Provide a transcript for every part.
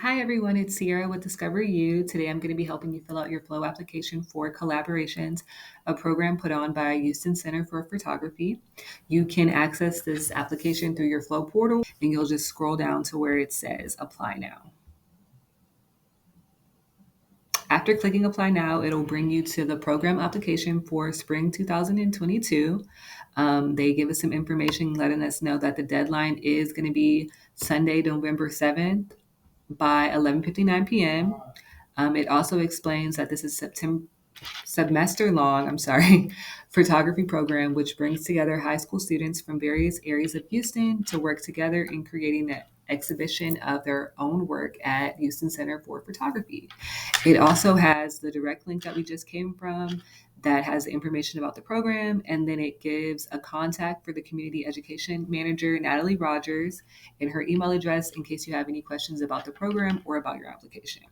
Hi everyone, it's Sierra with Discover You. Today I'm going to be helping you fill out your Flow application for Collaborations, a program put on by Houston Center for Photography. You can access this application through your Flow portal and you'll just scroll down to where it says Apply Now. After clicking Apply Now, it'll bring you to the program application for spring 2022. They give us some information letting us know that the deadline is going to be Sunday, November 7th by 11:59 p.m. It also explains that this is semester long, photography program, which brings together high school students from various areas of Houston to work together in creating an exhibition of their own work at Houston Center for Photography. It also has the direct link that we just came from that has information about the program, and then it gives a contact for the community education manager, Natalie Rogers, and her email address in case you have any questions about the program or about your application.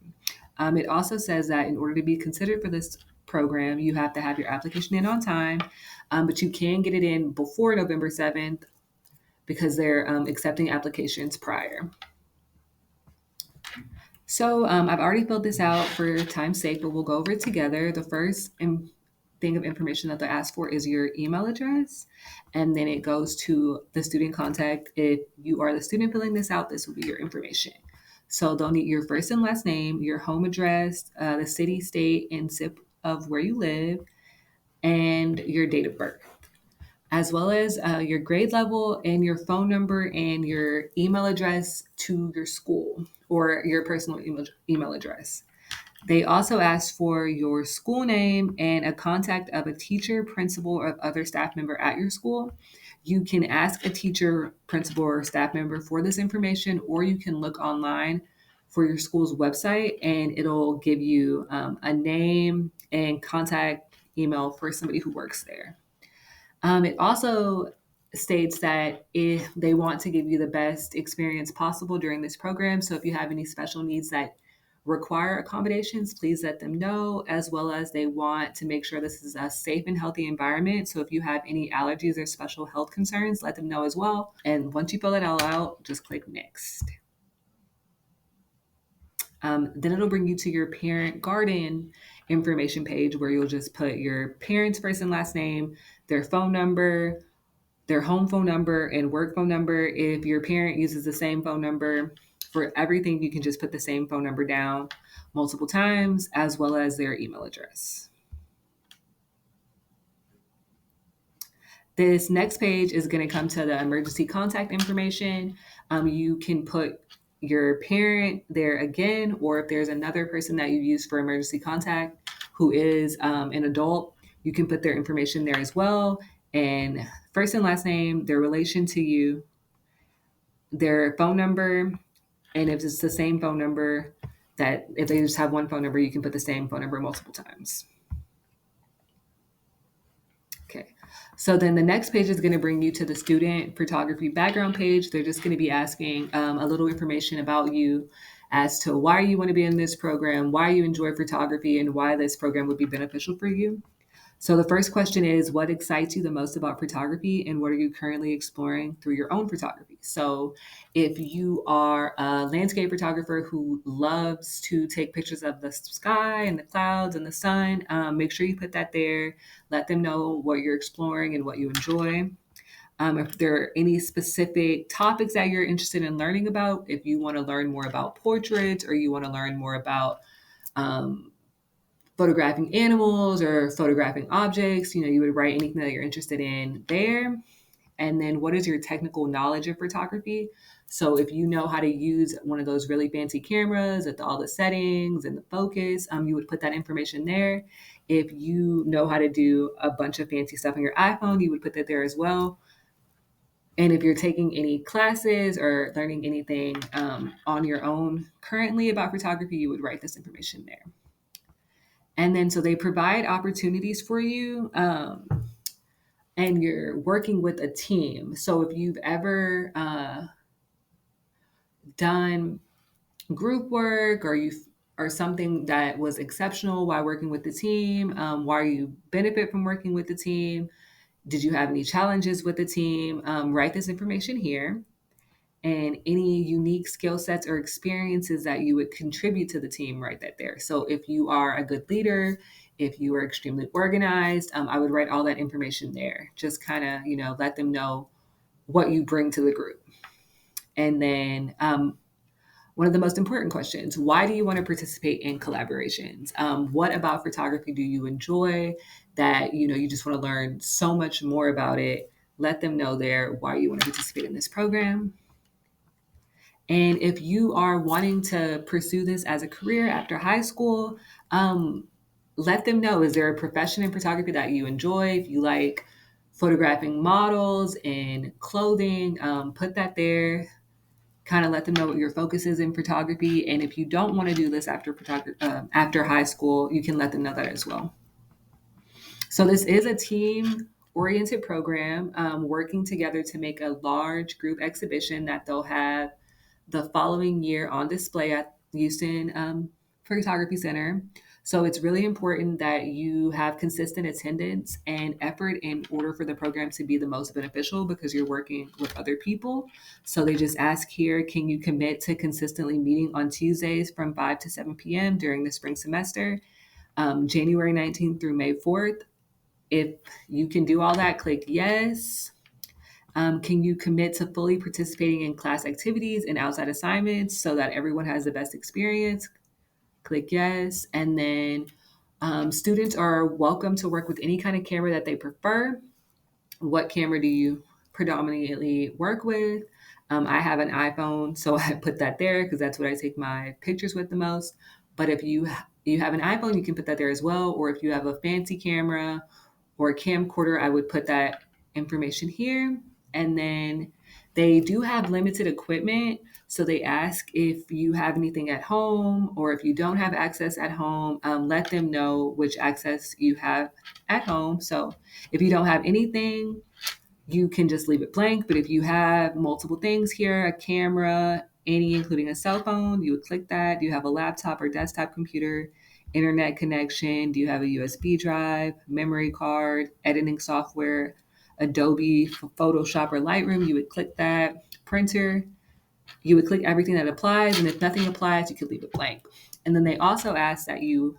It also says that in order to be considered for this program, you have to have your application in on time, but you can get it in before November 7th because they're accepting applications prior. So I've already filled this out for time's sake, but we'll go over it together. The first thing of information that they ask for is your email address, and then it goes to the student contact. If you are the student filling this out, this will be your information. So they'll need your first and last name, your home address, the city, state, and zip of where you live, and your date of birth, as well as your grade level and your phone number and your email address to your school or your personal email address. They also ask for your school name and a contact of a teacher, principal, or other staff member at your school. You can ask a teacher, principal, or staff member for this information, or you can look online for your school's website and it'll give you a name and contact email for somebody who works there. It also states that if they want to give you the best experience possible during this program. So if you have any special needs that require accommodations, please let them know, as well as they want to make sure this is a safe and healthy environment. So if you have any allergies or special health concerns, let them know as well. And once you fill it all out, just click next. Then it'll bring you to your parent guardian information page where you'll just put your parents' first and last name, their phone number, their home phone number, and work phone number. If your parent uses the same phone number for everything, you can just put the same phone number down multiple times, as well as their email address. This next page is going to come to the emergency contact information. You can put your parent there again, or if there's another person that you use for emergency contact who is an adult, you can put their information there as well. And first and last name, their relation to you, their phone number, and if it's the same phone number, that if they just have one phone number, you can put the same phone number multiple times. Okay, so then the next page is going to bring you to the student photography background page. They're just going to be asking a little information about you as to why you want to be in this program, why you enjoy photography, and why this program would be beneficial for you. So the first question is, what excites you the most about photography and what are you currently exploring through your own photography? So if you are a landscape photographer who loves to take pictures of the sky and the clouds and the sun, make sure you put that there. Let them know what you're exploring and what you enjoy. If there are any specific topics that you're interested in learning about, if you want to learn more about portraits or you want to learn more about photographing animals or photographing objects, you would write anything that you're interested in there. And then what is your technical knowledge of photography? So if you know how to use one of those really fancy cameras with all the settings and the focus, you would put that information there. If you know how to do a bunch of fancy stuff on your iPhone, you would put that there as well. And if you're taking any classes or learning anything on your own currently about photography, you would write this information there. And then so they provide opportunities for you, and you're working with a team. So if you've ever done group work or something that was exceptional while working with the team, why you benefit from working with the team, did you have any challenges with the team? Write this information here. and any unique skill sets or experiences that you would contribute to the team, write that there. So if you are a good leader, if you are extremely organized, I would write all that information there. Just kind of, let them know what you bring to the group. And then one of the most important questions, why do you want to participate in collaborations? What about photography do you enjoy that, you just want to learn so much more about it? Let them know there why you want to participate in this program. And if you are wanting to pursue this as a career after high school, let them know, is there a profession in photography that you enjoy? If you like photographing models and clothing, put that there. Kind of let them know what your focus is in photography. And if you don't want to do this after high school, you can let them know that as well. So this is a team-oriented program, working together to make a large group exhibition that they'll have the following year on display at Houston Photography Center. So it's really important that you have consistent attendance and effort in order for the program to be the most beneficial, because you're working with other people. So they just ask here, can you commit to consistently meeting on Tuesdays from 5 to 7 p.m. during the spring semester, January 19th through May 4th? If you can do all that, click yes. Can you commit to fully participating in class activities and outside assignments so that everyone has the best experience? Click yes. And then students are welcome to work with any kind of camera that they prefer. What camera do you predominantly work with? I have an iPhone, so I put that there because that's what I take my pictures with the most. But if you have an iPhone, you can put that there as well. Or if you have a fancy camera or a camcorder, I would put that information here. And then they do have limited equipment. So they ask if you have anything at home, or if you don't have access at home, let them know which access you have at home. So if you don't have anything, you can just leave it blank. But if you have multiple things here, a camera, including a cell phone, you would click that. Do you have a laptop or desktop computer, internet connection? Do you have a USB drive, memory card, editing software, Adobe, Photoshop, or Lightroom? You would click that. Printer, you would click everything that applies. And if nothing applies, you could leave it blank. And then they also ask that you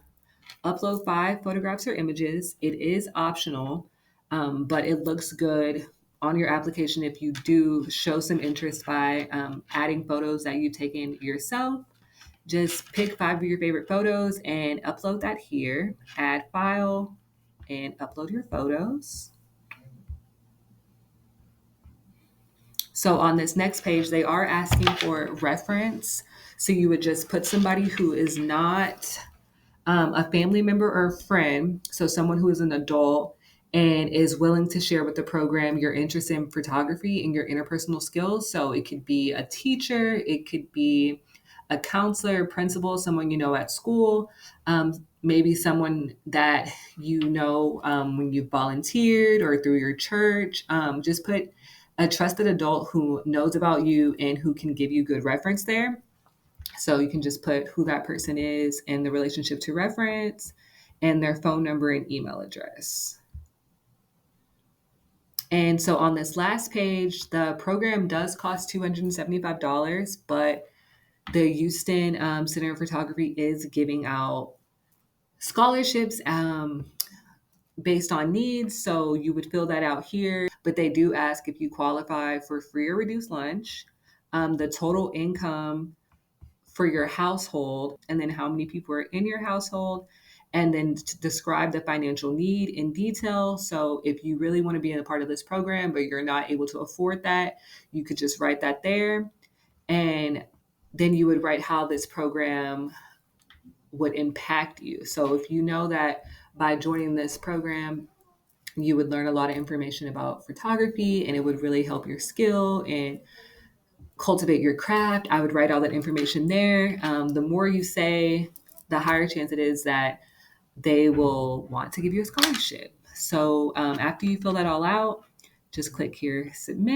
upload 5 photographs or images. It is optional, but it looks good on your application if you do show some interest by adding photos that you've taken yourself. Just pick 5 of your favorite photos and upload that here. Add file and upload your photos. So on this next page, they are asking for reference. So you would just put somebody who is not a family member or a friend, so someone who is an adult and is willing to share with the program your interest in photography and your interpersonal skills. So it could be a teacher, it could be a counselor, principal, someone you know at school, maybe someone that you know when you volunteered or through your church. Just put a trusted adult who knows about you and who can give you good reference there. So you can just put who that person is and the relationship to reference and their phone number and email address. And so on this last page, the program does cost $275, but the Houston Center of Photography is giving out scholarships based on needs. So you would fill that out here, but they do ask if you qualify for free or reduced lunch, the total income for your household, and then how many people are in your household, and then to describe the financial need in detail. So if you really want to be a part of this program, but you're not able to afford that, you could just write that there. And then you would write how this program would impact you. So if you know that by joining this program, you would learn a lot of information about photography and it would really help your skill and cultivate your craft, I would write all that information there. The more you say, the higher chance it is that they will want to give you a scholarship. So after you fill that all out, just click here, submit.